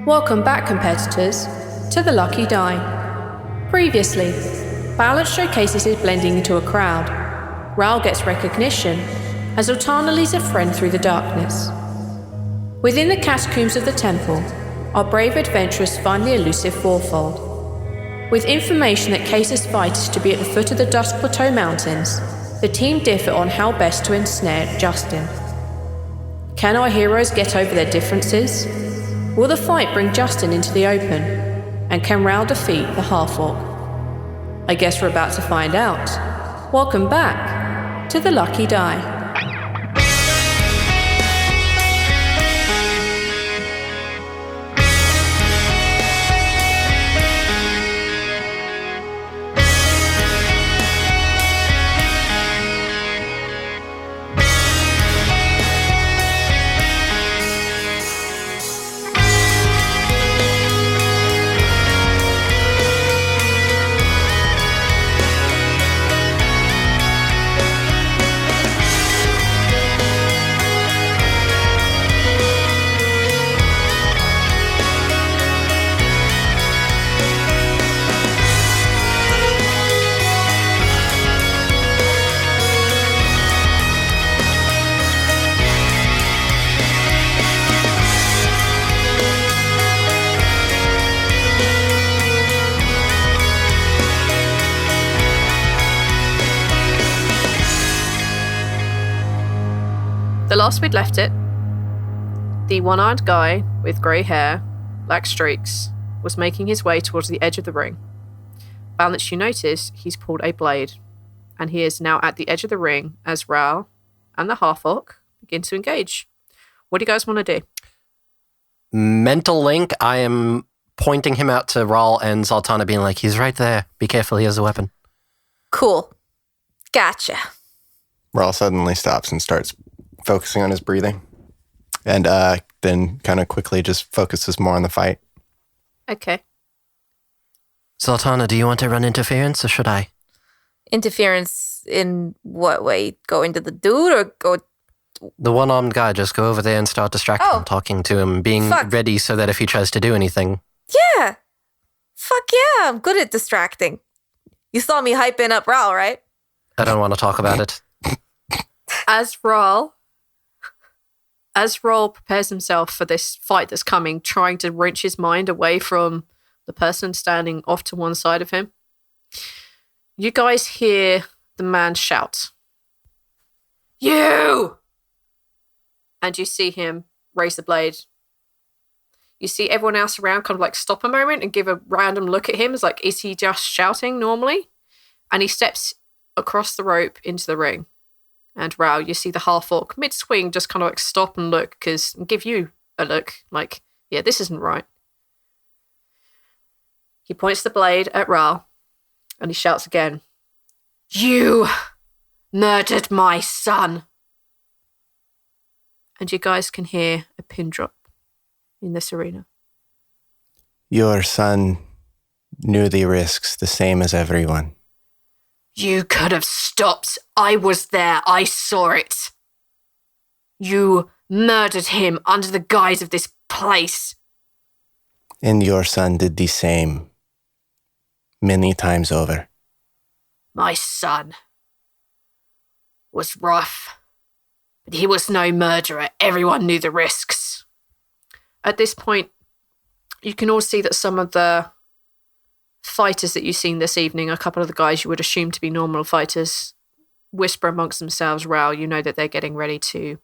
Welcome back, competitors, to the Lucky Die. Previously, Balance showcases his blending into a crowd. Rhal gets recognition as Zaltanna leads a friend through the darkness. Within the catacombs of the temple, our brave adventurers find the elusive Fourfold. With information that Case's fight is to be at the foot of the Dusk Plateau Mountains, the team differ on how best to ensnare Justin. Can our heroes get over their differences? Will the fight bring Justin into the open? And can Rhal defeat the half-orc? I guess we're about to find out. Welcome back to the Lucky Die. The last we'd left it, the one-eyed guy with grey hair, black streaks, was making his way towards the edge of the ring. Balance, you notice he's pulled a blade, and he is now at the edge of the ring as Rhal and the half-orc begin to engage. What do you guys want to do? Mental link, I am pointing him out to Rhal and Zaltanna, being like, he's right there. Be careful, he has a weapon. Cool. Gotcha. Rhal suddenly stops and starts focusing on his breathing, and then kind of quickly just focuses more on the fight. Okay. Zaltanna, do you want to run interference, or should I? Interference in what way? Go into the dude or go... The one-armed guy, just go over there and start distracting him, talking to him, being ready so that if he tries to do anything... Yeah! Fuck yeah, I'm good at distracting. You saw me hyping up Rhal, right? I don't want to talk about it. As Rhal prepares himself for this fight that's coming, trying to wrench his mind away from the person standing off to one side of him, you guys hear the man shout, "You!" And you see him raise the blade. You see everyone else around kind of like stop a moment and give a random look at him as like, is he just shouting normally? And he steps across the rope into the ring. And Rhal, you see the half-orc mid-swing just kind of like stop and look, give you a look, like, yeah, this isn't right. He points the blade at Rhal, and he shouts again, "You murdered my son!" And you guys can hear a pin drop in this arena. Your son knew the risks the same as everyone. You could have stopped. I was there. I saw it. You murdered him under the guise of this place. And your son did the same. Many times over. My son was rough, but he was no murderer. Everyone knew the risks. At this point, you can all see that some of the fighters that you've seen this evening, a couple of the guys you would assume to be normal fighters, whisper amongst themselves, Rhal, you know that they're getting ready to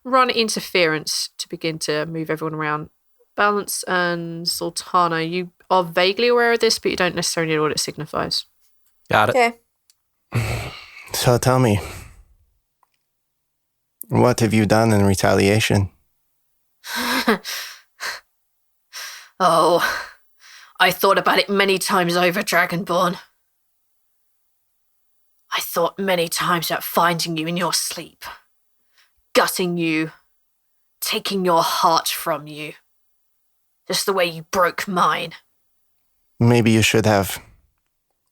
run interference to begin to move everyone around. Balance and Zaltanna, you are vaguely aware of this, but you don't necessarily know what it signifies. Got it. Okay. So tell me, what have you done in retaliation? Oh, I thought about it many times over, Dragonborn. I thought many times about finding you in your sleep, gutting you, taking your heart from you, just the way you broke mine. Maybe you should have.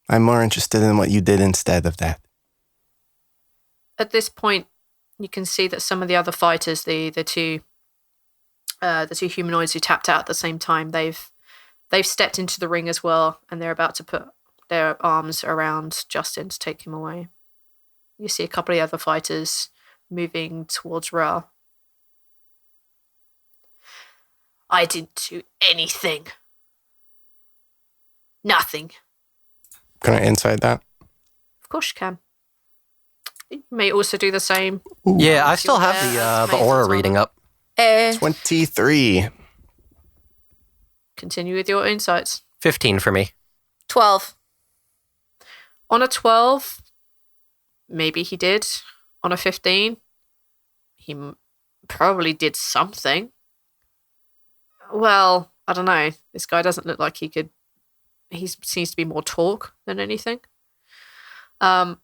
I'm more interested in what you did instead of that. At this point, you can see that some of the other fighters, the two the two humanoids who tapped out at the same time, they've stepped into the ring as well, and they're about to put their arms around Justin to take him away. You see a couple of the other fighters moving towards Rhal. I didn't do anything. Nothing. Can I insight that? Of course you can. You may also do the same. Yeah, I still have the aura reading up. 23. Continue with your insights. 15 for me. 12. On a 12, maybe he did. On a 15, he probably did something. Well, I don't know. This guy doesn't look like he could. He seems to be more talk than anything. On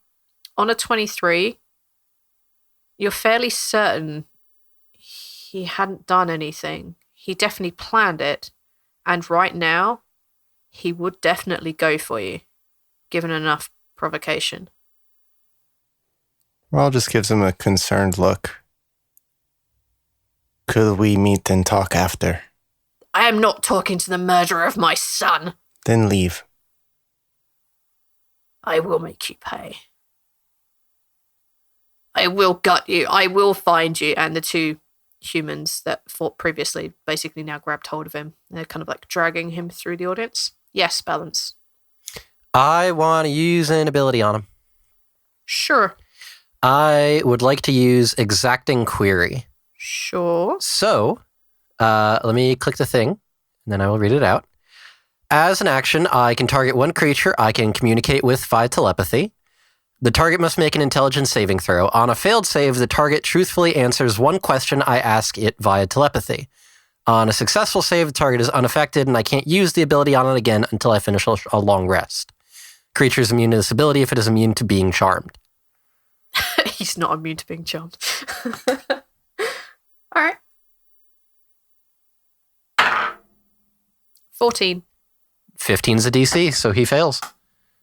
a 23, you're fairly certain he hadn't done anything. He definitely planned it. And right now, he would definitely go for you, given enough provocation. Rhal just gives him a concerned look. Could we meet and talk after? I am not talking to the murderer of my son. Then leave. I will make you pay. I will gut you. I will find you. And the two humans that fought previously basically now grabbed hold of him. They're kind of like dragging him through the audience. Yes, balance. I want to use an ability on him. Sure. I would like to use exacting query. Sure. So, let me click the thing, and then I will read it out. As an action, I can target one creature I can communicate with via telepathy. The target must make an intelligence saving throw. On a failed save, the target truthfully answers one question I ask it via telepathy. On a successful save, the target is unaffected, and I can't use the ability on it again until I finish a long rest. Creature is immune to this ability if it is immune to being charmed. He's not immune to being charmed. All right. 14. 15's a DC, so he fails.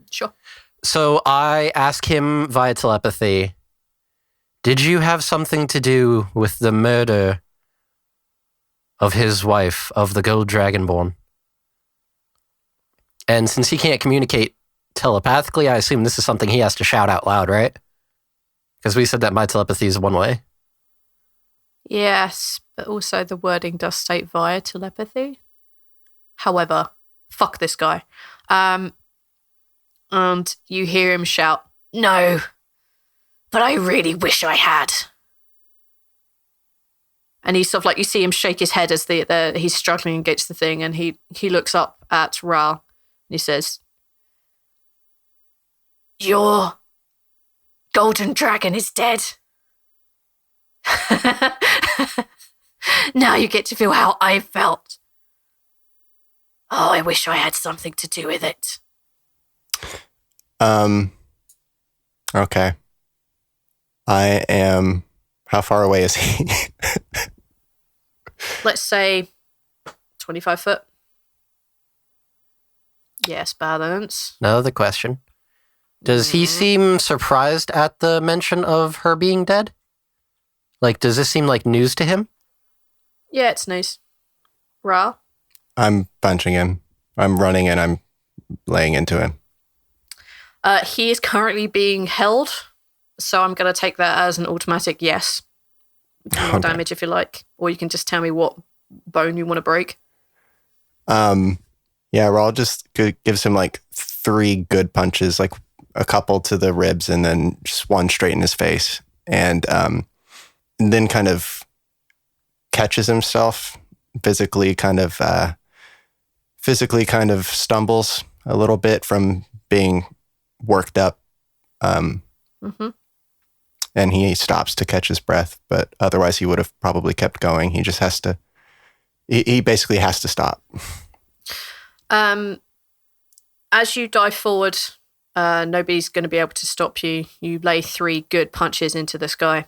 Sure. So I ask him via telepathy, did you have something to do with the murder of his wife, of the Gold Dragonborn? And since he can't communicate telepathically, I assume this is something he has to shout out loud, right? Because we said that my telepathy is one way. Yes, but also the wording does state via telepathy. However, fuck this guy. And you hear him shout, "No, but I really wish I had." And he's sort of like, you see him shake his head as he's struggling against the thing, and he looks up at Rhal and he says, "Your golden dragon is dead." Now you get to feel how I felt. Oh, I wish I had something to do with it. Okay. How far away is he? Let's say 25 foot. Yes, balance. Another question. Does he seem surprised at the mention of her being dead? Like, does this seem like news to him? Yeah, it's nice. Rhal? I'm punching him. I'm running and I'm laying into him. He is currently being held, so I'm going to take that as an automatic yes. More damage if you like, or you can just tell me what bone you want to break. Yeah, Rhal just gives him like 3 good punches, like a couple to the ribs and then just one straight in his face. And then kind of catches himself, physically kind of stumbles a little bit from being worked up. And he stops to catch his breath, but otherwise he would have probably kept going. He just has to, he basically has to stop. As you dive forward, nobody's going to be able to stop you. You lay 3 good punches into this guy.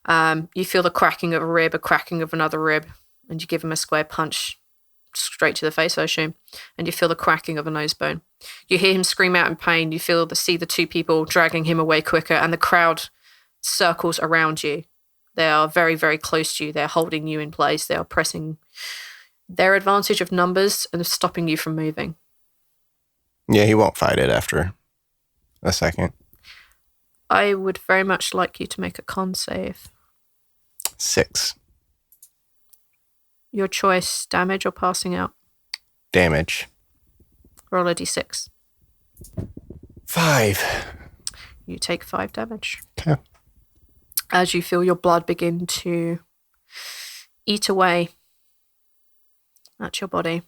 You feel the cracking of a rib, a cracking of another rib, and you give him a square punch straight to the face, I assume, and you feel the cracking of a nose bone. You hear him scream out in pain. You see the 2 people dragging him away quicker, and the crowd circles around you. They are very, very close to you. They're holding you in place. They are pressing their advantage of numbers and stopping you from moving. Yeah, he won't fight it after a second. I would very much like you to make a con save. 6. Your choice, damage or passing out. Damage. Roll a d6. 5. You take 5 damage. Okay. As you feel your blood begin to eat away at your body.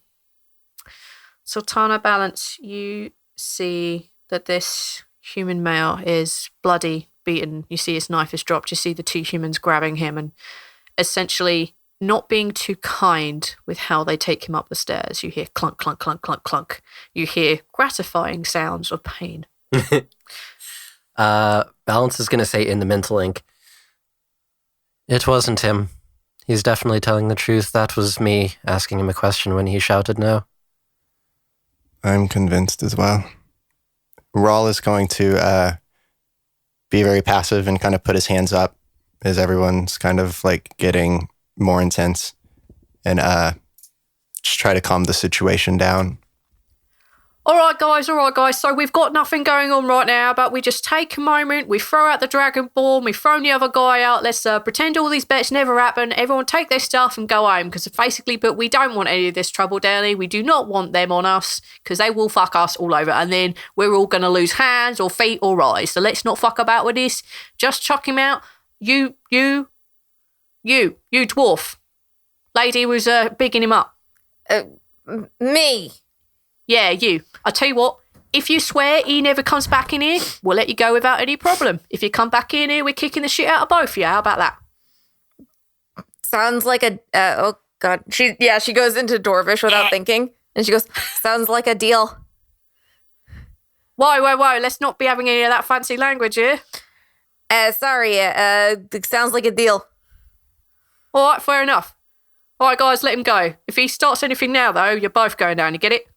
Zaltanna, Balance, you see that this human male is bloody, beaten. You see his knife is dropped. You see the 2 humans grabbing him and essentially not being too kind with how they take him up the stairs. You hear clunk, clunk, clunk, clunk, clunk. You hear gratifying sounds of pain. Balance is going to say in the mental ink, it wasn't him. He's definitely telling the truth. That was me asking him a question when he shouted no. I'm convinced as well. Rhal is going to be very passive and kind of put his hands up as everyone's kind of like getting more intense and just try to calm the situation down. All right, guys. So we've got nothing going on right now, but we just take a moment, we throw out the Dragon Ball, we throw the other guy out, let's pretend all these bets never happened, everyone take their stuff and go home, because basically, but we don't want any of this trouble, Danny. We do not want them on us, because they will fuck us all over, and then we're all going to lose hands or feet or eyes, so let's not fuck about with this. Just chuck him out. You dwarf. Lady was bigging him up. Me. Yeah, you. I tell you what, if you swear he never comes back in here, we'll let you go without any problem. If you come back in here, we're kicking the shit out of both of you. How about that? Sounds like a... oh, God. She goes into Dwarvish without thinking. And she goes, sounds like a deal. Whoa. Let's not be having any of that fancy language here. Sorry. It sounds like a deal. All right, fair enough. All right, guys, let him go. If he starts anything now, though, you're both going down. You get it?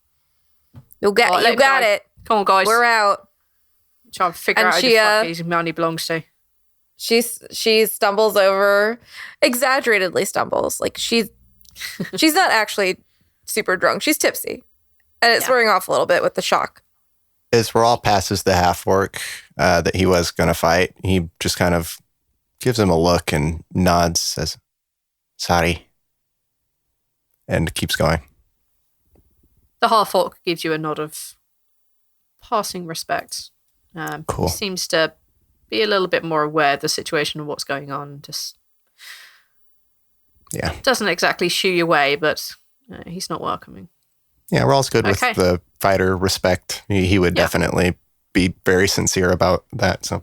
You got it. Come on, guys. We're out. Try and figure out who the fuck his money belongs to. She stumbles over, exaggeratedly stumbles. Like she's not actually super drunk. She's tipsy. And it's wearing off a little bit with the shock. As Rhal passes the half-orc that he was going to fight, he just kind of gives him a look and nods, says, sorry, and keeps going. The half-orc gives you a nod of passing respect. Cool. He seems to be a little bit more aware of the situation and what's going on. Just doesn't exactly shoo you away, but he's not welcoming. Yeah, Rhal's good with the fighter respect. He would definitely be very sincere about that, so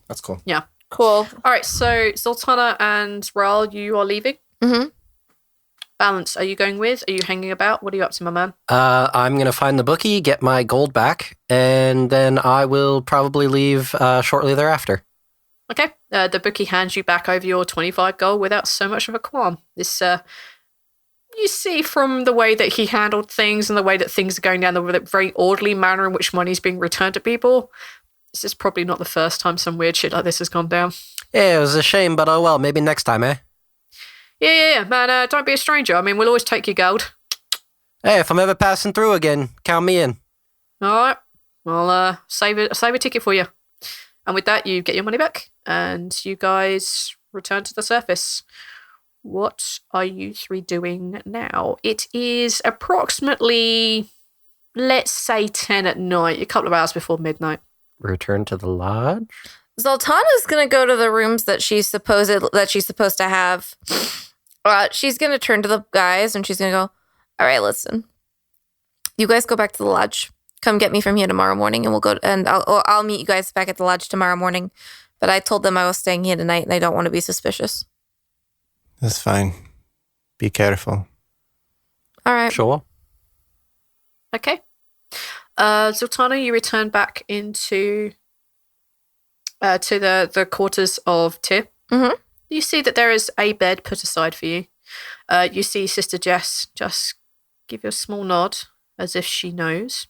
that's cool. Yeah. Cool. All right, so Zaltanna and Rhal, you are leaving? Mm-hmm. Balance, are you going with? Are you hanging about? What are you up to, my man? I'm going to find the bookie, get my gold back, and then I will probably leave shortly thereafter. Okay. The bookie hands you back over your 25 gold without so much of a qualm. This, you see from the way that he handled things and the way that things are going down, the very orderly manner in which money is being returned to people, this is probably not the first time some weird shit like this has gone down. Yeah, it was a shame, but oh well, maybe next time, eh? Yeah, man, don't be a stranger. I mean, we'll always take your gold. Hey, if I'm ever passing through again, count me in. All right. Well, save a ticket for you. And with that, you get your money back, and you guys return to the surface. What are you 3 doing now? It is approximately, let's say, 10 at night, a couple of hours before midnight. Return to the lodge? Zaltanna's gonna go to the rooms that she's supposed to have. She's gonna turn to the guys and she's gonna go, all right, listen. You guys go back to the lodge. Come get me from here tomorrow morning, and we'll go. And I'll meet you guys back at the lodge tomorrow morning. But I told them I was staying here tonight, and I don't want to be suspicious. That's fine. Be careful. All right. Sure. Okay. Zaltanna, you return back into to the quarters of Tyr. Mm-hmm. You see that there is a bed put aside for you. You see Sister Jess just give you a small nod as if she knows.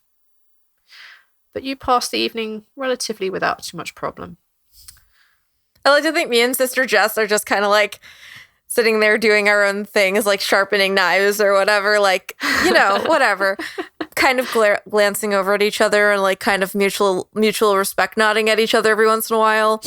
But you pass the evening relatively without too much problem. I like to think me and Sister Jess are just kind of like sitting there doing our own things, like sharpening knives or whatever, like, whatever. Kind of glancing over at each other and like kind of mutual respect, nodding at each other every once in a while,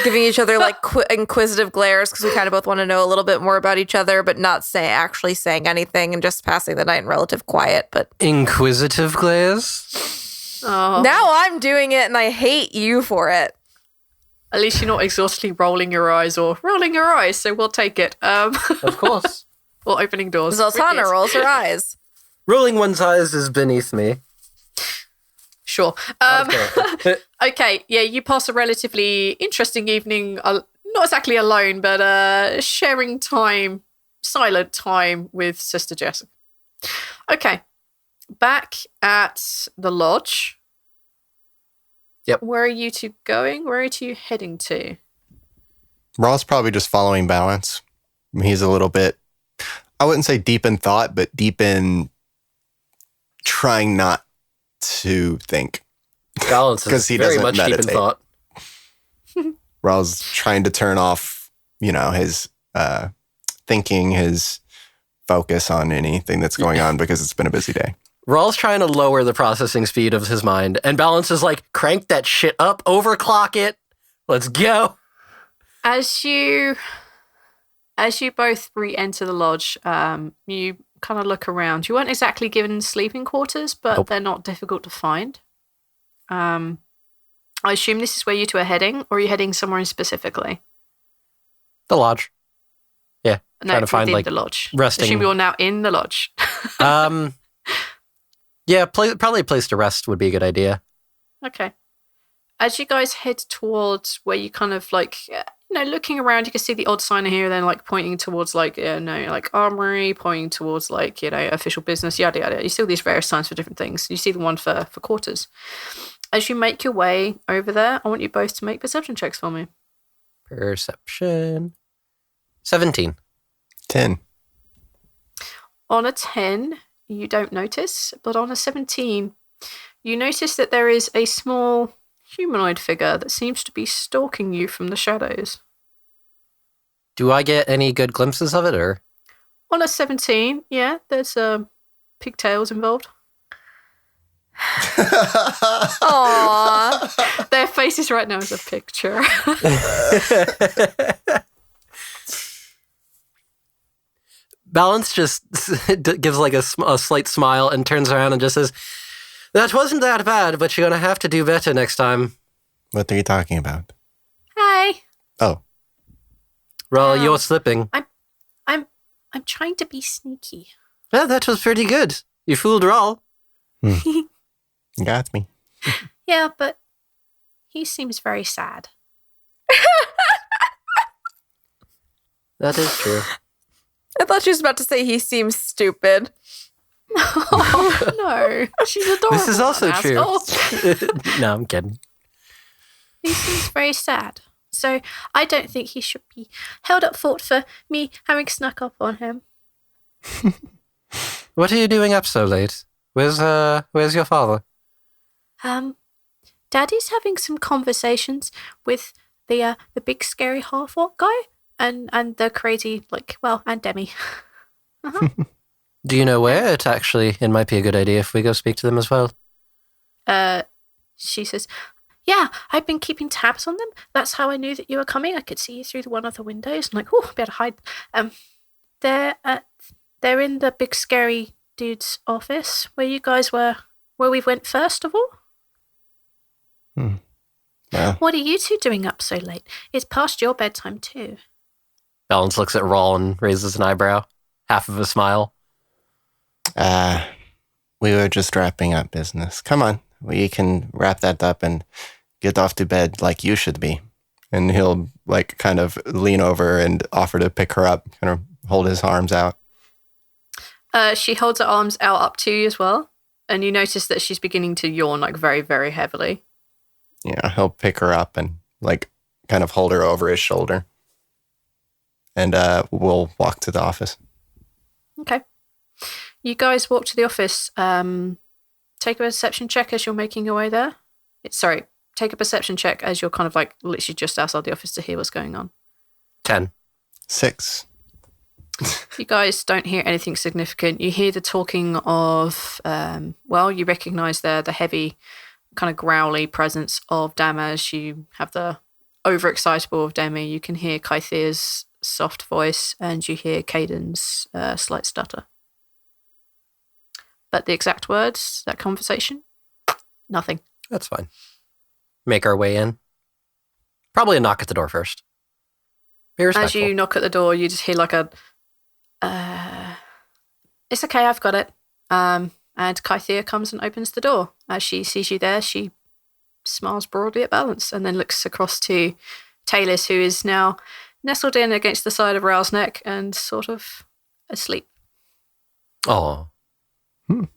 giving each other like inquisitive glares because we kind of both want to know a little bit more about each other, but not actually saying anything and just passing the night in relative quiet. But Inquisitive glares? Oh. Now I'm doing it and I hate you for it. At least you're not exhaustively rolling your eyes, so we'll take it. Of course. Or opening doors. Zaltanna rolls her eyes. Rolling one's eyes is beneath me. Sure. Okay. Okay, yeah, you pass a relatively interesting evening, not exactly alone, but sharing time, silent time with Sister Jessica. Okay, back at the lodge. Yep. Where are you two going? Where are you two heading to? Rhal's probably just following Balance. He's a little bit, I wouldn't say deep in thought, but deep in trying not to think. Balance is 'Cause he very doesn't much deep in meditate. thought. Rhal's trying to turn off, his thinking, his focus on anything that's going on because it's been a busy day. Rhal's trying to lower the processing speed of his mind, and Balance is like, crank that shit up, overclock it. Let's go. As you both re-enter the lodge, you kind of look around. You weren't exactly given sleeping quarters, but Nope. they're not difficult to find. I assume this is where you two are heading, or are you heading somewhere specifically? The lodge. Yeah, No, trying to find within like the lodge. resting. Assume you're now in the lodge. Yeah, probably a place to rest would be a good idea. Okay. As you guys head towards where you kind of like, looking around, you can see the odd sign here, then like pointing towards like, armory, pointing towards like, official business, yada, yada. You see all these various signs for different things. You see the one for quarters. As you make your way over there, I want you both to make perception checks for me. Perception. 17. 10. On a 10, you don't notice, but on a 17, you notice that there is a small humanoid figure that seems to be stalking you from the shadows. Do I get any good glimpses of it, or? On a 17, yeah, there's pigtails involved. Aww. Their faces right now is a picture. Balance just gives like a slight smile and turns around and just says, "That wasn't that bad, but you're going to have to do better next time." What are you talking about? Hi. Oh, Rhal, you're slipping. I'm trying to be sneaky. Well, that was pretty good. You fooled Rhal. you got me. Yeah, but he seems very sad. That is true. I thought she was about to say he seems stupid. Oh, no. She's adorable. This is also that true. asshole. No, I'm kidding. He seems very sad. So I don't think he should be held up fault for me having snuck up on him. What are you doing up so late? Where's your father? Daddy's having some conversations with the big scary half-orc guy and the crazy, and Demi. Uh-huh. Do you know where? It might be a good idea if we go speak to them as well. She says, yeah, I've been keeping tabs on them. That's how I knew that you were coming. I could see you through one of the windows. I'm like, oh, better hide. They're in the big scary dude's office where you guys were, where we went first of all. Well, What are you two doing up so late? It's past your bedtime too. Balance looks at Rhal and raises an eyebrow, half of a smile. we were just wrapping up business. Come on, we can wrap that up and get off to bed like you should be. And he'll kind of lean over and offer to pick her up, kind of hold his arms out. She holds her arms out up to you as well, and you notice that she's beginning to yawn very, very heavily. Yeah, he'll pick her up and kind of hold her over his shoulder. And we'll walk to the office. Okay. You guys walk to the office. Take a perception check as you're making your way there. take a perception check as you're kind of like literally just outside the office to hear what's going on. 10. 6. You guys don't hear anything significant. You hear the talking of, you recognize the heavy, kind of growly presence of Damas. You have the overexcitable of Demi. You can hear Kythir's soft voice, and you hear Caden's slight stutter. But the exact words, that conversation, nothing. That's fine. Make our way in. Probably a knock at the door first. Be respectful. As you knock at the door, you just hear like a, it's okay, I've got it. And Kythir comes and opens the door. As she sees you there, she smiles broadly at Balance and then looks across to Talus, who is now nestled in against the side of Rhal's neck and sort of asleep. Oh. Come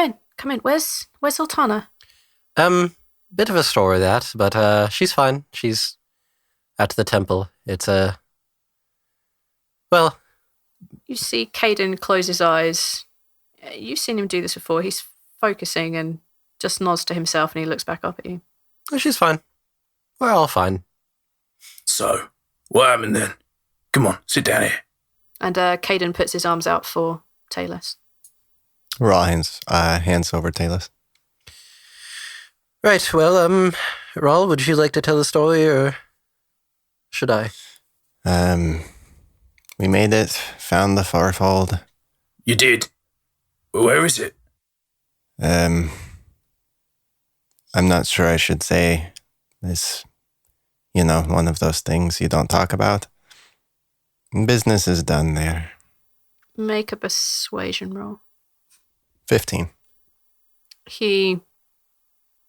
in. Where's Zaltanna? Bit of a story that, but she's fine. She's at the temple. It's well. You see Caden close his eyes. You've seen him do this before. He's focusing and just nods to himself, and he looks back up at you. She's fine. We're all fine. So, what happened then? Come on, sit down here. And Caden puts his arms out for Talus. Rhal hands over Talus. Right, well, Rhal, would you like to tell the story, or should I? We made it, found the Fourfold. You did? Where is it? I'm not sure I should say this, one of those things you don't talk about. Business is done there. Make a persuasion roll. 15. He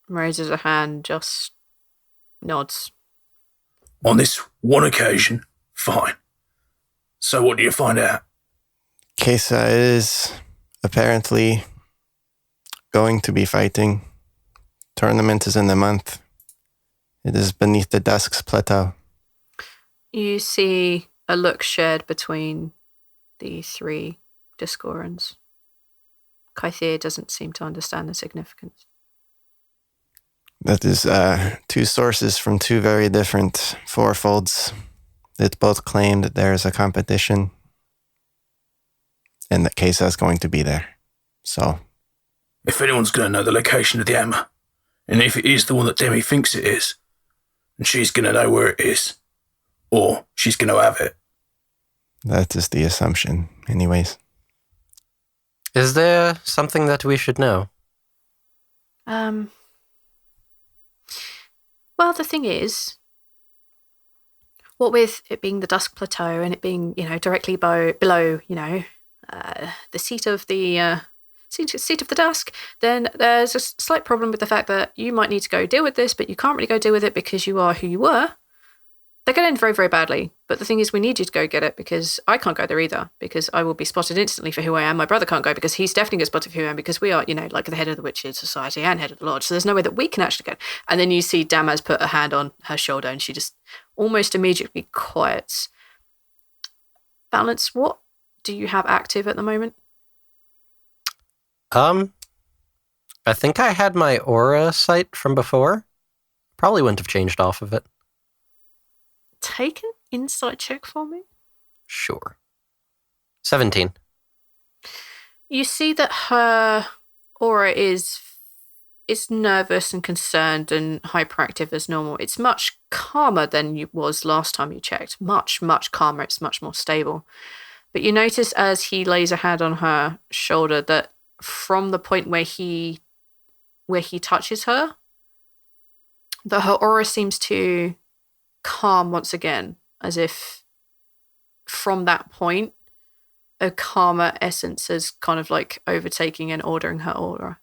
raises a hand, just nods. On this one occasion, fine. So what do you find out? Kesa is apparently going to be fighting. Tournament is in a month. It is beneath the Dusk's plateau. You see a look shared between the three Discorans. Kythir doesn't seem to understand the significance. That is two sources from two very different Fourfolds that both claim that there is a competition and that Kesa is going to be there. So, if anyone's going to know the location of the hammer, and if it is the one that Demi thinks it is, then she's going to know where it is, or she's going to have it. that is the assumption, anyways. Is there something that we should know? Well, the thing is, what with it being the Dusk Plateau and it being, directly below, the seat of the seat of the Dusk, then there's a slight problem with the fact that you might need to go deal with this, but you can't really go deal with it because you are who you were. They're going to end very, very badly. But the thing is, we need you to go get it because I can't go there either because I will be spotted instantly for who I am. My brother can't go because he's definitely gets spotted for who I am because we are, like the head of the Witches Society and head of the Lodge. So there's no way that we can actually go. And then you see Damas put a hand on her shoulder and she just almost immediately quiets. Balance, what do you have active at the moment? I think I had my aura sight from before. Probably wouldn't have changed off of it. Take an insight check for me. Sure. 17. You see that her aura is nervous and concerned and hyperactive as normal. It's much calmer than it was last time you checked. Much, much calmer. It's much more stable. But you notice as he lays a hand on her shoulder that from the point where he touches her, that her aura seems to calm once again, as if from that point a calmer essence is kind of like overtaking and ordering her aura.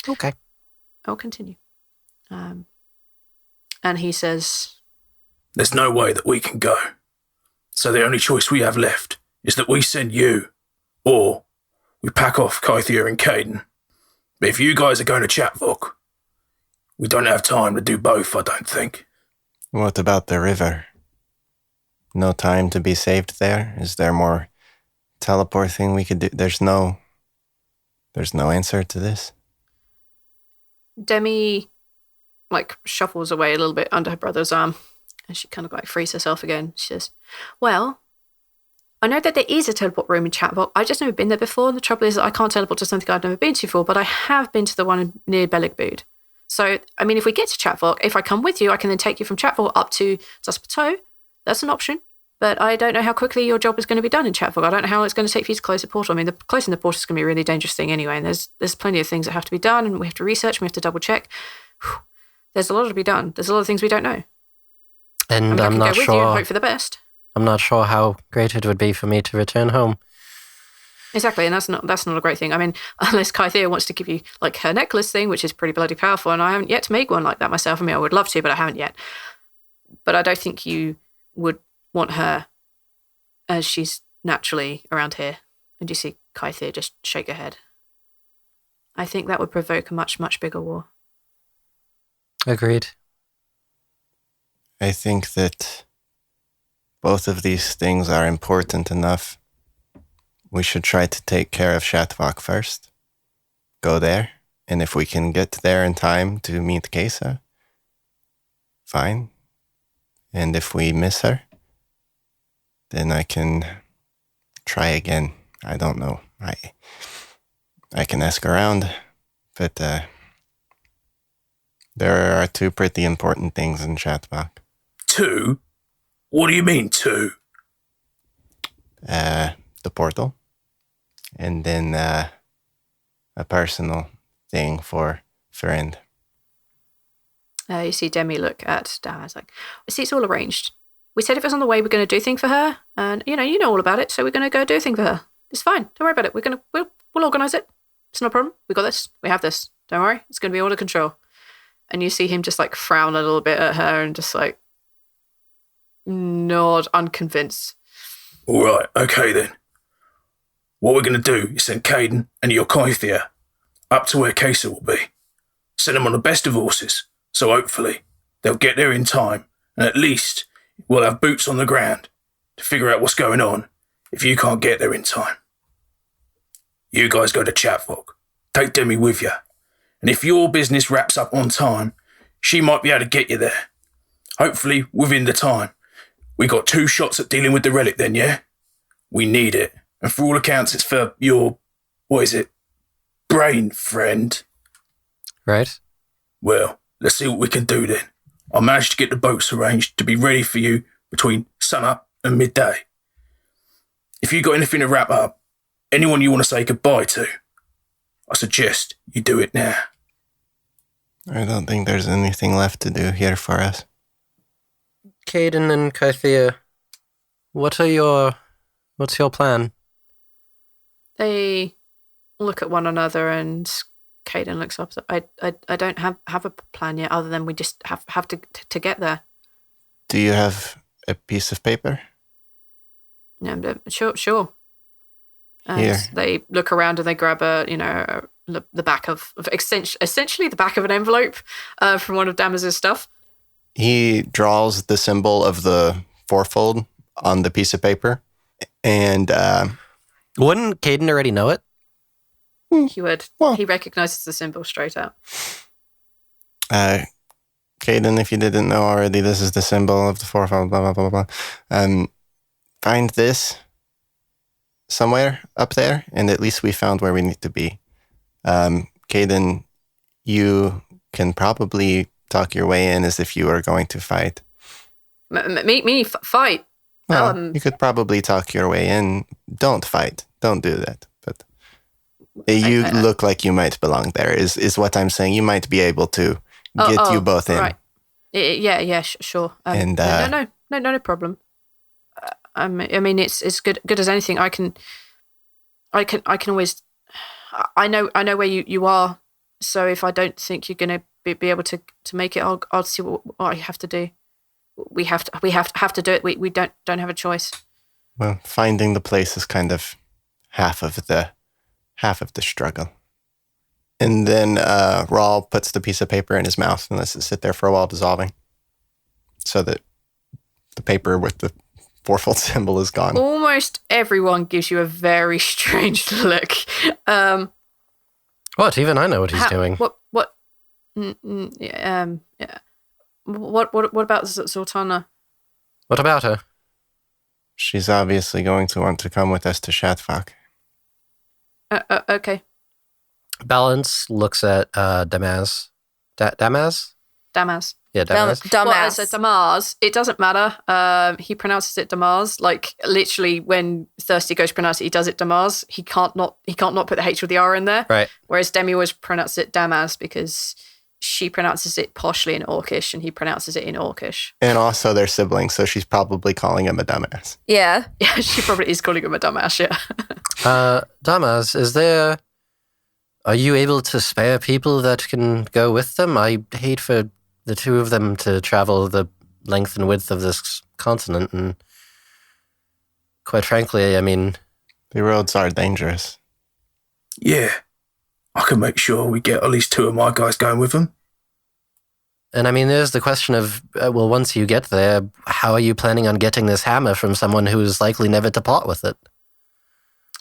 Okay. I'll continue. And he says, There's no way that we can go. So the only choice we have left is that we send you, or we pack off Kythir and Caden. But if you guys are going to Chatvok, we don't have time to do both, I don't think. What about the river? No time to be saved there? Is there more teleporting we could do? There's no answer to this? Demi, shuffles away a little bit under her brother's arm, and she kind of frees herself again. She says, well, I know that there is a teleport room in Chatvox. I've just never been there before. The trouble is that I can't teleport to something I've never been to before, but I have been to the one near Belligbood. So, I mean, if we get to Chatvox, if I come with you, I can then take you from Chatvox up to Zaspato. That's an option. But I don't know how quickly your job is going to be done in Chatvox. I don't know how long it's going to take for you to close the portal. I mean, closing the portal is going to be a really dangerous thing anyway, and there's plenty of things that have to be done, and we have to research, and we have to double check. There's a lot to be done. There's a lot of things we don't know. And I I'm can not go with you and sure. hope for the best. I'm not sure how great it would be for me to return home. Exactly, and that's not a great thing. I mean, unless Kythea wants to give you her necklace thing, which is pretty bloody powerful, and I haven't yet to make one like that myself. I mean, I would love to, but I haven't yet. But I don't think you would want her as she's naturally around here. And you see Kythea just shake her head. I think that would provoke a much, much bigger war. Agreed. I think that both of these things are important enough. We should try to take care of Chatvox first. Go there, and if we can get there in time to meet Kesa, fine. And if we miss her, then I can try again. I don't know. I can ask around, but there are two pretty important things in Chatvox. Two? What do you mean, two? The portal, and then a personal thing for friend. You see Demi look at Dan. It's like, see, it's all arranged. We said if it's on the way, we're going to do a thing for her, and you know all about it. So we're going to go do a thing for her. It's fine. Don't worry about it. We'll organise it. It's no problem. We got this. We have this. Don't worry. It's going to be under control. And you see him just frown a little bit at her and just nod, unconvinced. All right, okay then. What we're going to do is send Caden and your Kythea up to where Kesa will be. Send them on the best of horses, so hopefully they'll get there in time, and at least we'll have boots on the ground to figure out what's going on if you can't get there in time. You guys go to Chatvox. Take Demi with you. And if your business wraps up on time, she might be able to get you there. Hopefully within the time. We got 2 shots at dealing with the relic then, yeah? We need it. And for all accounts, it's for your, brain friend. Right? Well, let's see what we can do then. I managed to get the boats arranged to be ready for you between sunup and midday. If you got anything to wrap up, anyone you want to say goodbye to, I suggest you do it now. I don't think there's anything left to do here for us. Caden and Kythea, what's your plan? They look at one another, and Caden looks up. I don't have a plan yet, other than we just have to get there. Do you have a piece of paper? Yeah, but sure. And Here. they look around and they grab the back of essentially the back of an envelope from one of Damaz's stuff. He draws the symbol of the fourfold on the piece of paper, and Wouldn't Caden already know it? He would. Well. He recognizes the symbol straight out. Caden, if you didn't know already, this is the symbol of the fourfold, blah, blah, blah, blah. Find this somewhere up there, and at least we found where we need to be. Caden, you can probably talk your way in as if you are going to fight. Fight? Well, you could probably talk your way in. Don't fight. Don't do that. But you look like you might belong there, is what I'm saying. You might be able to get you both in. Right. Yeah, sure. And no problem. I mean, it's good as anything. I can always. I know where you are. So if I don't think you're gonna be able to make it, I'll see what I have to do. We have to do it. We don't have a choice. Well, finding the place is kind of half of the struggle. And then Rhal puts the piece of paper in his mouth and lets it sit there for a while, dissolving, so that the paper with the fourfold symbol is gone. Almost everyone gives you a very strange look. What? Even I know what he's doing. What? Yeah. What about Zaltanna? What about her? She's obviously going to want to come with us to Shathvak. Okay. Balance looks at Damaz. Damaz? Damaz. Yeah, Damaz. Dumbass. Well, so Damaz, it doesn't matter. He pronounces it Damaz. Like literally, when Thirsty Ghost pronounces it, he does it Damaz. He can't not put the H with the R in there. Right. Whereas Demi always pronounces it Damaz because she pronounces it poshly in Orcish and he pronounces it in Orcish. And also they're siblings, so she's probably calling him a dumbass. Yeah. Yeah, she probably is calling him a dumbass. Yeah. Damaz, are you able to spare people that can go with them? I hate for the two of them to travel the length and width of this continent, and quite frankly, I mean... The roads are dangerous. Yeah. I can make sure we get at least 2 of my guys going with them. And I mean, there's the question of, once you get there, how are you planning on getting this hammer from someone who is likely never to part with it?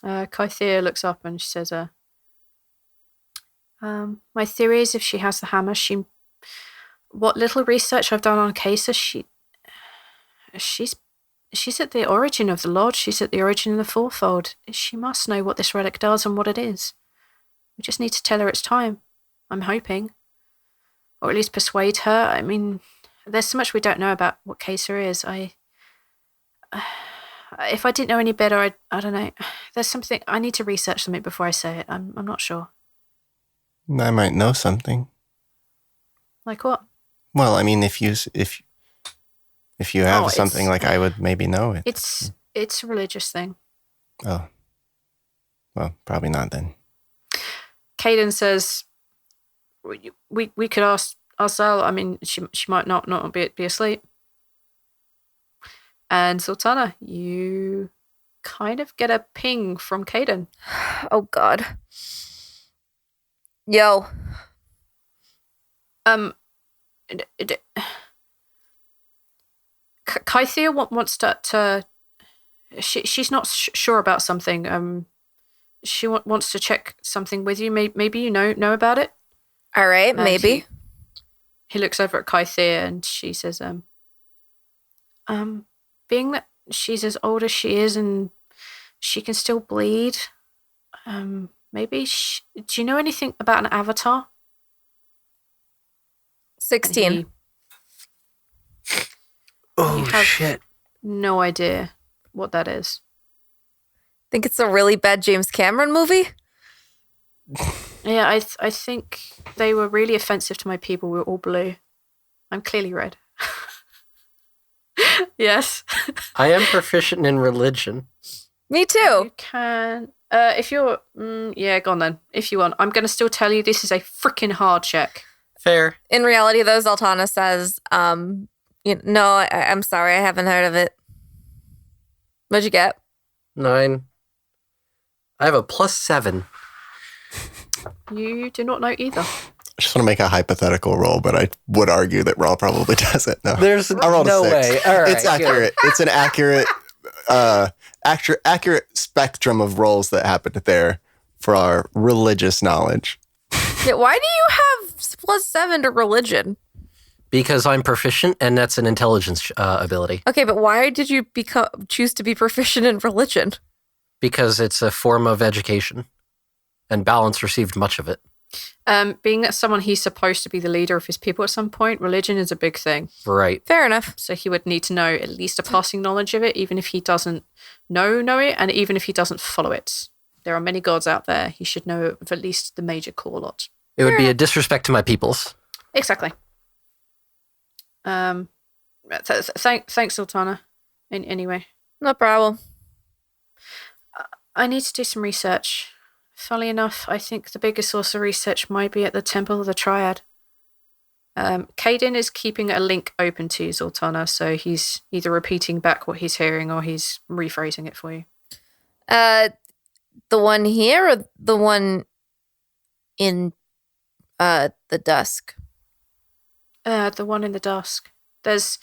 Kythea looks up and she says, my theory is if she has the hammer, what little research I've done on Kesa, she's at the origin of the Lodge. She's at the origin of the Fourfold. She must know what this relic does and what it is. We just need to tell her it's time. I'm hoping. Or at least persuade her. I mean, there's so much we don't know about what Kesa is. If I didn't know any better, I don't know. There's something, I need to research something before I say it. I'm not sure. I might know something. Like what? Well, I mean, if you have something, it's- like, I would maybe know it. It's a religious thing. Oh. Well, probably not then. Caden says, we could ask Zal. I mean, she might not be asleep. And Zaltanna, you kind of get a ping from Caden. Oh, God. Yo. Kythea wants to she's not sure about something. She wants to check something with you. Maybe you know about it. All right, And maybe. He looks over at Kythea and she says, being that she's as old as she is and she can still bleed, maybe do you know anything about an avatar? 16. You have shit. no idea what that is. Think it's a really bad James Cameron movie? Yeah, I think they were really offensive to my people. We were all blue. I'm clearly red. Yes. I am proficient in religion. Me too. You can. If you're. Yeah, go on then. If you want. I'm going to still tell you this is a freaking hard check. Fair. In reality, though, Zaltanna says, no, I'm sorry, I haven't heard of it. What'd you get? 9. I have a +7. You do not know either. I just want to make a hypothetical roll, but I would argue that Rhal probably doesn't know. There's I rolled no a 6. way. All right, it's accurate. It's an accurate spectrum of roles that happened there for our religious knowledge. Yeah, why do you have +7 to religion? Because I'm proficient, and that's an intelligence ability. Okay, but why did you choose to be proficient in religion? Because it's a form of education, and Balance received much of it. Being that someone he's supposed to be the leader of his people at some point, religion is a big thing. Right. Fair enough. So he would need to know at least a passing knowledge of it, even if he doesn't know it, and even if he doesn't follow it. There are many gods out there. He should know of at least the major core lot. It would be a disrespect to my peoples. Exactly. Thanks, Zaltanna. Anyway, No problem. I need to do some research. Funnily enough, I think the biggest source of research might be at the Temple of the Triad. Caden is keeping a link open to Zaltanna, so he's either repeating back what he's hearing or he's rephrasing it for you. The one here or the one in the dusk? The one in the dusk. There's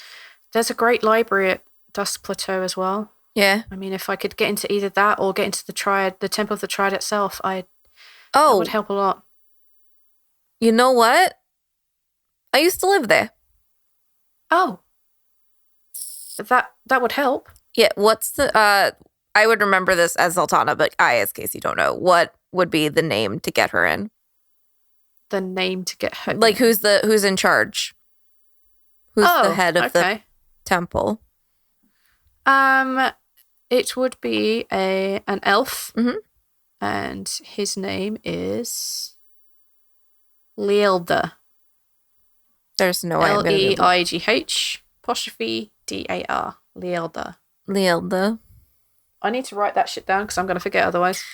a great library at Dusk Plateau as well. Yeah. I mean, if I could get into either that or get into the Triad, the Temple of the Triad itself, that Oh, would help a lot. you know what? I used to live there. Oh. That would help. Yeah, what's the I would remember this as Zaltanna, but I, as Casey, don't know. What would be the name to get her in? The name to get her. Like who's in charge? Who's the head of the temple? It would be an elf. Mhm. And his name is Leilda. There's no way I'm gonna be able to- Leigh apostrophe Dar. Leilda. Leilda. I need to write that shit down because I'm going to forget otherwise.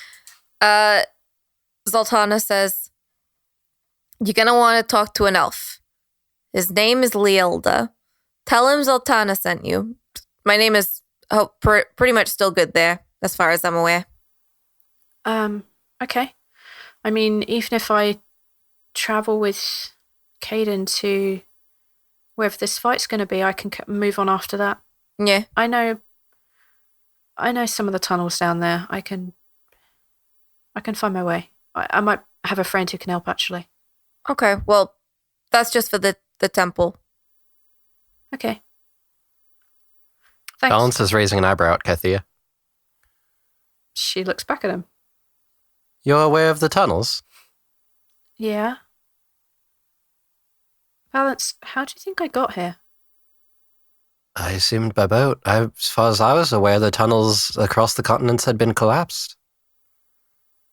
Zaltanna says, you're going to want to talk to an elf. His name is Leilda. Tell him Zaltanna sent you. My name is pretty much still good there, as far as I'm aware. Okay. I mean, even if I travel with Caden to wherever this fight's going to be, I can move on after that. Yeah. I know some of the tunnels down there. I can find my way. I might have a friend who can help, actually. Okay, well, that's just for the temple. Okay. Thanks. Balance is raising an eyebrow at Kythia. She looks back at him. You're aware of the tunnels? Yeah. Balance, how do you think I got here? I assumed by boat. As far as I was aware, the tunnels across the continents had been collapsed.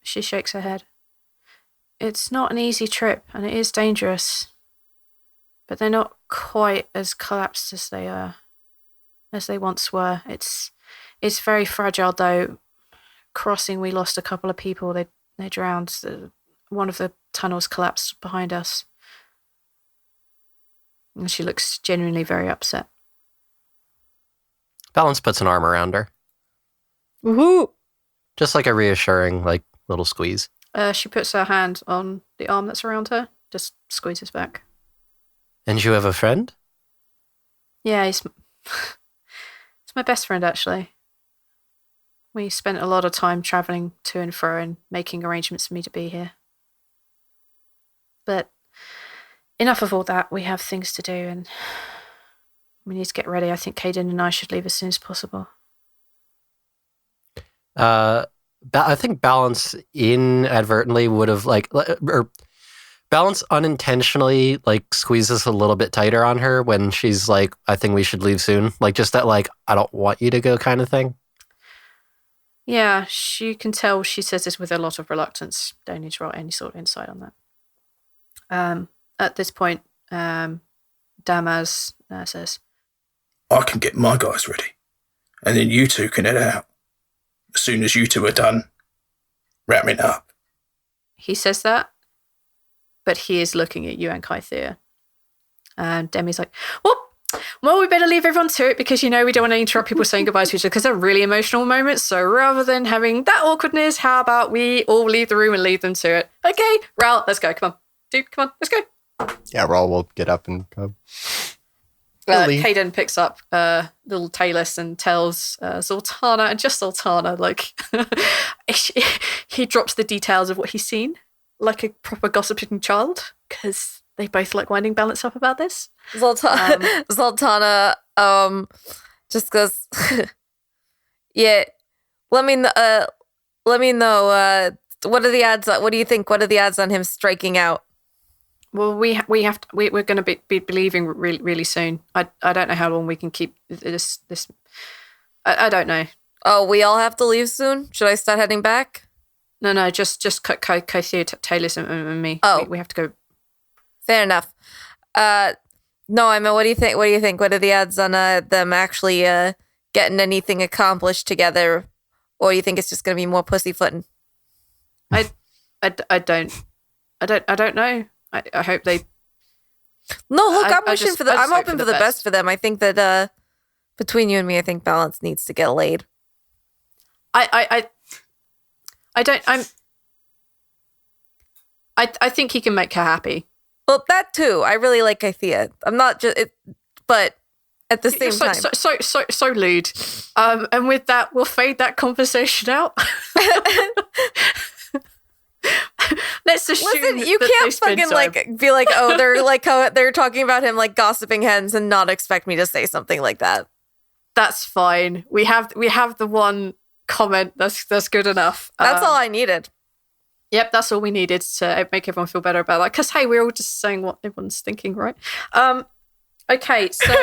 She shakes her head. It's not an easy trip, and it is dangerous. But they're not quite as collapsed as they once were. It's very fragile, though. Crossing, we lost a couple of people. They drowned. One of the tunnels collapsed behind us. And she looks genuinely very upset. Balance puts an arm around her. Woohoo! Just like a reassuring, little squeeze. She puts her hand on the arm that's around her, just squeezes back. And you have a friend? Yeah, he's my best friend, actually. We spent a lot of time traveling to and fro and making arrangements for me to be here. But enough of all that. We have things to do and we need to get ready. I think Caden and I should leave as soon as possible. I think Balance inadvertently would have or Balance unintentionally squeezes a little bit tighter on her when she's like, I think we should leave soon. Just that I don't want you to go kind of thing. Yeah, she can tell she says this with a lot of reluctance. Don't need to write any sort of insight on that. At this point, Damaz says, I can get my guys ready, and then you two can head out. As soon as you two are done wrapping up. He says that, but he is looking at you and Kythia. And Demi's like, well, we better leave everyone to it because, we don't want to interrupt people saying goodbye to each other because they're really emotional moments. So rather than having that awkwardness, how about we all leave the room and leave them to it? Okay, Rhal, let's go. Come on. Dude, come on, let's go. Yeah, Rhal will get up and go. Leave. Caden picks up little Talus and tells Zaltanna, and just Zaltanna, he drops the details of what he's seen like a proper gossiping child because they both like winding Balance up about this. Zaltanna just goes, yeah, let me know what are the odds? What do you think? What are the odds on him striking out? Well, we're going to be leaving really, really soon. I don't know how long we can keep this. I don't know. Oh, we all have to leave soon? Should I start heading back? No, just Kythia, Talus, and me. Oh. We have to go. Fair enough. No, I mean, what do you think? What are the odds on them actually getting anything accomplished together? Or do you think it's just going to be more pussyfooting? I don't know. I hope they. No, look, I'm I'm hoping for the best for them. I think that between you and me, I think Balance needs to get laid. I think he can make her happy. Well, that too. I really like Kythia. I'm not just, but at the same time, so lewd. And with that, we'll fade that conversation out. Let's assume Listen, you that can't they spend fucking time. like be like, oh, they're like how they're talking about him like gossiping hens and not expect me to say something like that. That's fine. We have the one comment. That's good enough. That's all I needed. Yep, that's all we needed to make everyone feel better about that. Because hey, we're all just saying what everyone's thinking, right? Okay, so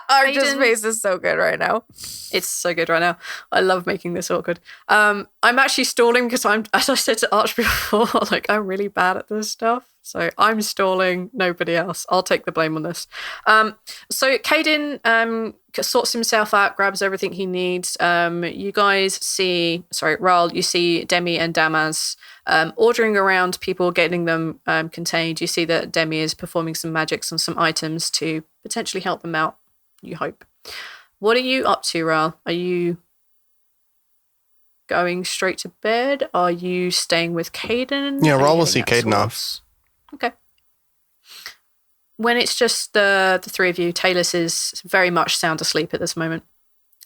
Arch's Aiden- face is so good right now. It's so good right now. I love making this awkward. I'm actually stalling because as I said to Arch before, like I'm really bad at this stuff. So I'm stalling, nobody else. I'll take the blame on this. So Caden sorts himself out, grabs everything he needs. You guys see, Rhal, you see Demi and Damaz ordering around people, getting them contained. You see that Demi is performing some magics on some items to potentially help them out, you hope. What are you up to, Rhal? Are you going straight to bed? Are you staying with Caden? Yeah, Are you Rhal will heading see out Caden off. towards- Okay. When it's just the three of you, Talus is very much sound asleep at this moment.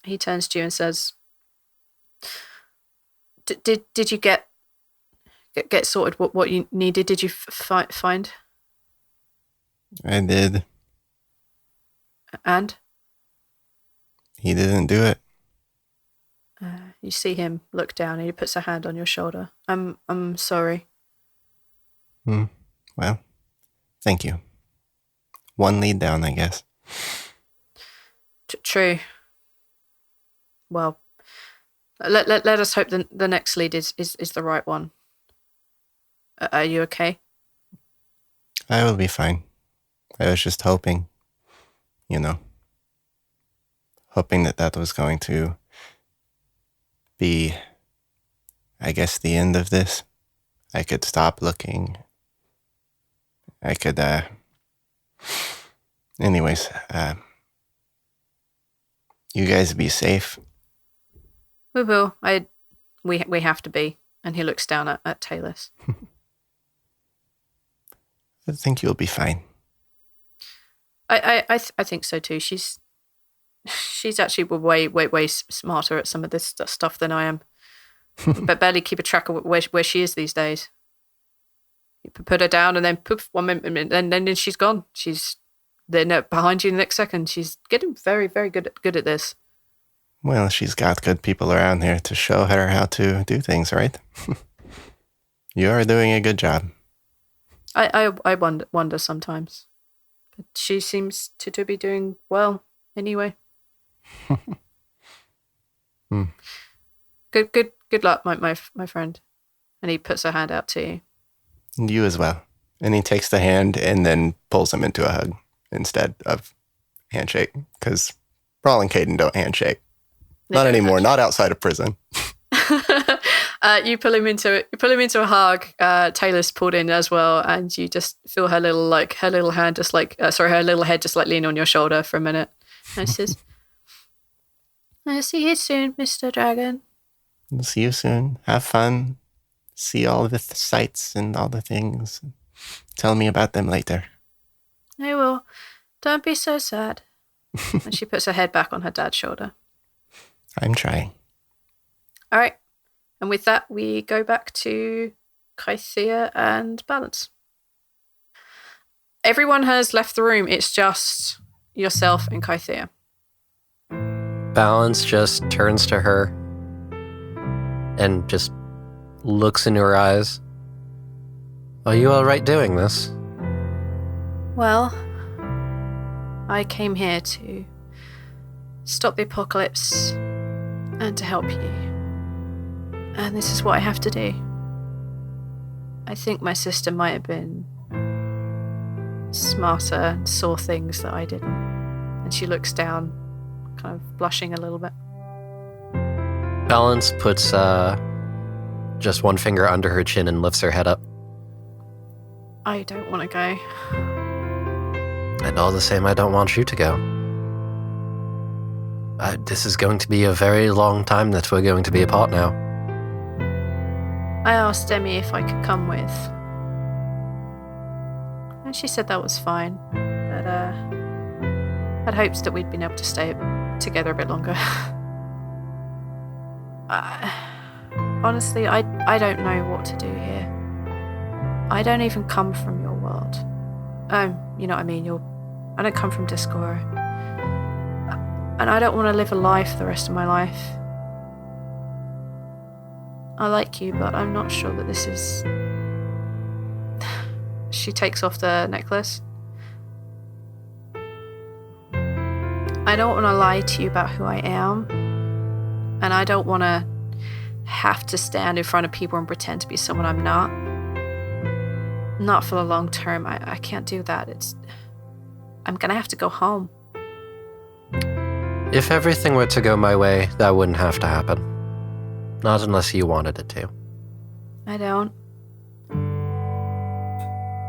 He turns to you and says, "Did you get sorted what you needed? Did you find?" I did. And He didn't do it. you see him look down and he puts a hand on your shoulder. I'm sorry. Well, thank you. One lead down, I guess. True. Well, let us hope the next lead is the right one. Are you okay? I will be fine. I was just hoping, hoping that was going to be, I guess, the end of this. I could stop looking. I could, anyways, you guys be safe. We will. We have to be. And he looks down at Talus. I think you'll be fine. I think so too. She's actually way smarter at some of this stuff than I am. But barely keep a track of where she is these days. You put her down and then poof, 1 minute, and then she's gone. She's then behind you the next second. She's getting very, very good at this. Well, she's got good people around here to show her how to do things, right? You are doing a good job. I wonder sometimes. But she seems to be doing well anyway. Good luck, my friend. And he puts a hand out to you. And you as well. And he takes the hand and then pulls him into a hug instead of handshake. Because Rhal and Caden don't handshake. Not anymore. Not outside of prison. You pull him into a hug. Taylor's pulled in as well, and you just feel her little head just like lean on your shoulder for a minute. And she says, "I'll see you soon, Mr. Dragon." We'll see you soon. Have fun. See all the sights and all the things. Tell me about them later. I will. Don't be so sad. And she puts her head back on her dad's shoulder. I'm trying. All right. And with that, we go back to Kythea and Balance. Everyone has left the room. It's just yourself and Kythea. Balance just turns to her and just looks into her eyes. Are you all right doing this? Well, I came here to stop the apocalypse and to help you. And this is what I have to do. I think my sister might have been smarter and saw things that I didn't. And she looks down, kind of blushing a little bit. Balance puts just one finger under her chin and lifts her head up. I don't want to go. And all the same, I don't want you to go. This is going to be a very long time that we're going to be apart now. I asked Demi if I could come with. And she said that was fine. But had hopes that we'd been able to stay together a bit longer. Honestly, I don't know what to do here. I don't even come from your world. You know what I mean? I don't come from Discord. And I don't want to live a life the rest of my life. I like you, but I'm not sure that this is... She takes off the necklace. I don't want to lie to you about who I am. And I don't want to have to stand in front of people and pretend to be someone I'm not. Not for the long term. I can't do that. I'm going to have to go home. If everything were to go my way, that wouldn't have to happen. Not unless you wanted it to. I don't.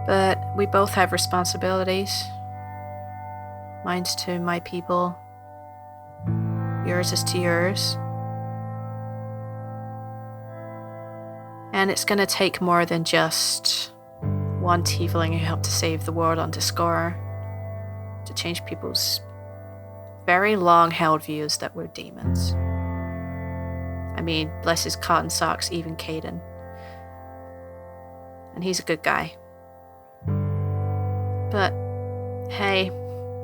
But we both have responsibilities. Mine's to my people. Yours is to yours. And it's going to take more than just one tiefling who helped to save the world on Discord to change people's very long-held views that we're demons. I mean, bless his cotton socks, even Caden. And he's a good guy. But, hey,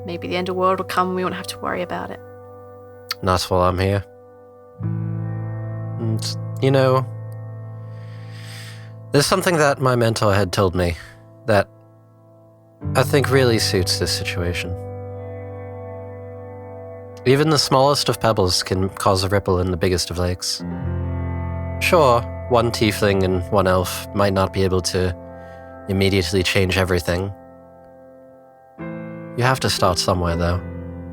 maybe the end of the world will come and we won't have to worry about it. Not while I'm here. And, you know, there's something that my mentor had told me that I think really suits this situation. Even the smallest of pebbles can cause a ripple in the biggest of lakes. Sure, one tiefling and one elf might not be able to immediately change everything. You have to start somewhere, though.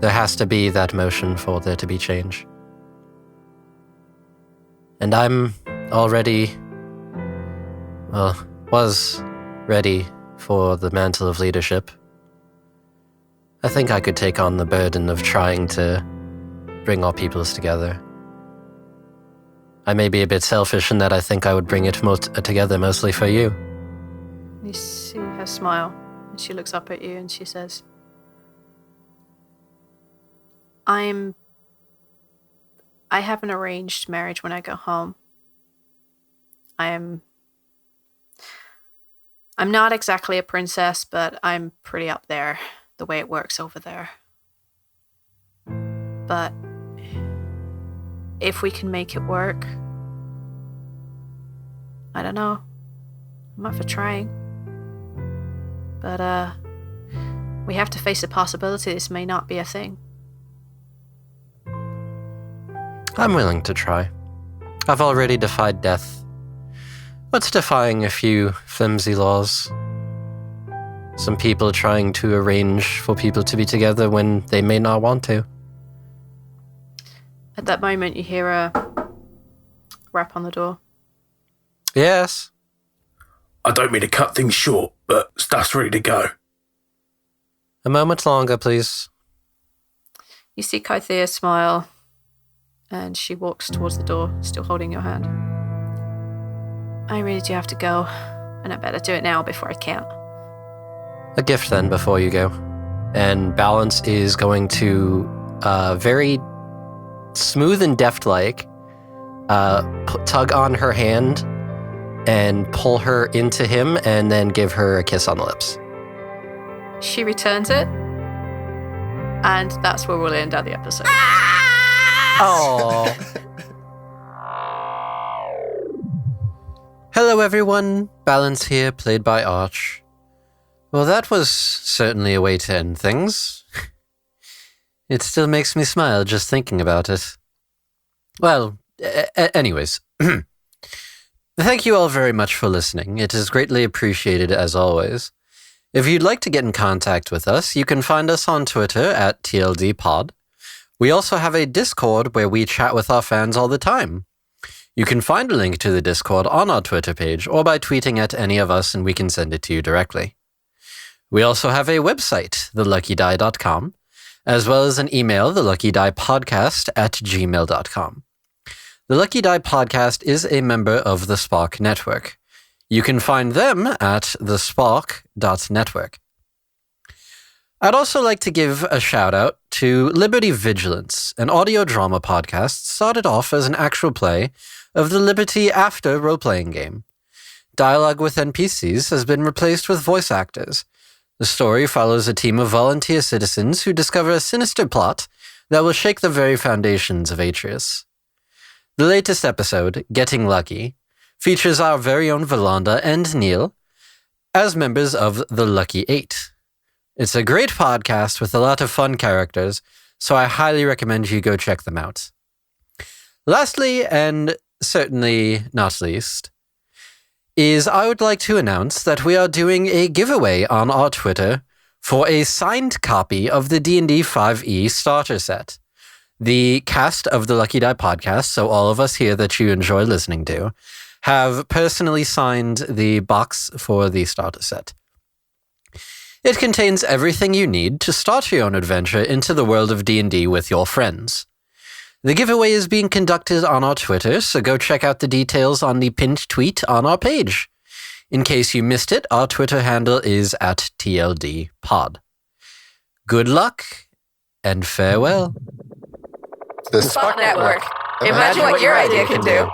There has to be that motion for there to be change. And I'm already, was ready for the mantle of leadership. I think I could take on the burden of trying to bring our peoples together. I may be a bit selfish in that I think I would bring it together mostly for you. You see her smile, and she looks up at you and she says, I have an arranged marriage when I go home. I'm not exactly a princess, but I'm pretty up there, the way it works over there. But if we can make it work, I don't know. I'm up for trying. But we have to face the possibility this may not be a thing. I'm willing to try. I've already defied death. What's defying a few flimsy laws? Some people trying to arrange for people to be together when they may not want to. At that moment, you hear a rap on the door. Yes. I don't mean to cut things short, but stuff's ready to go. A moment longer, please. You see Kythea smile, and she walks towards the door, still holding your hand. I really do have to go, and I better do it now before I can't. A gift then before you go. And Balance is going to very smooth and deft-like tug on her hand and pull her into him and then give her a kiss on the lips. She returns it, and that's where we'll end out the episode. Oh. Hello everyone, Balance here, played by Arch. Well, that was certainly a way to end things. It still makes me smile just thinking about it. Well, anyways. Thank you all very much for listening. It is greatly appreciated as always. If you'd like to get in contact with us, you can find us on Twitter at TLDpod. We also have a Discord where we chat with our fans all the time. You can find a link to the Discord on our Twitter page or by tweeting at any of us and we can send it to you directly. We also have a website, theluckydie.com, as well as an email, theluckydie@gmail.com. The Lucky Die Podcast is a member of the Spark Network. You can find them at thespark.network. I'd also like to give a shout out to Liberty Vigilance, an audio drama podcast started off as an actual play of the Liberty After role-playing game. Dialogue with NPCs has been replaced with voice actors. The story follows a team of volunteer citizens who discover a sinister plot that will shake the very foundations of Atreus. The latest episode, Getting Lucky, features our very own Valanda and Neil as members of the Lucky Eight. It's a great podcast with a lot of fun characters, so I highly recommend you go check them out. Lastly, and certainly not least, is I would like to announce that we are doing a giveaway on our Twitter for a signed copy of the D&D 5e starter set. The cast of the Lucky Die podcast, so all of us here that you enjoy listening to, have personally signed the box for the starter set. It contains everything you need to start your own adventure into the world of D&D with your friends. The giveaway is being conducted on our Twitter, so go check out the details on the pinned tweet on our page. In case you missed it, our Twitter handle is @TLDpod. Good luck and farewell. The Spot Network. Imagine what your idea can do.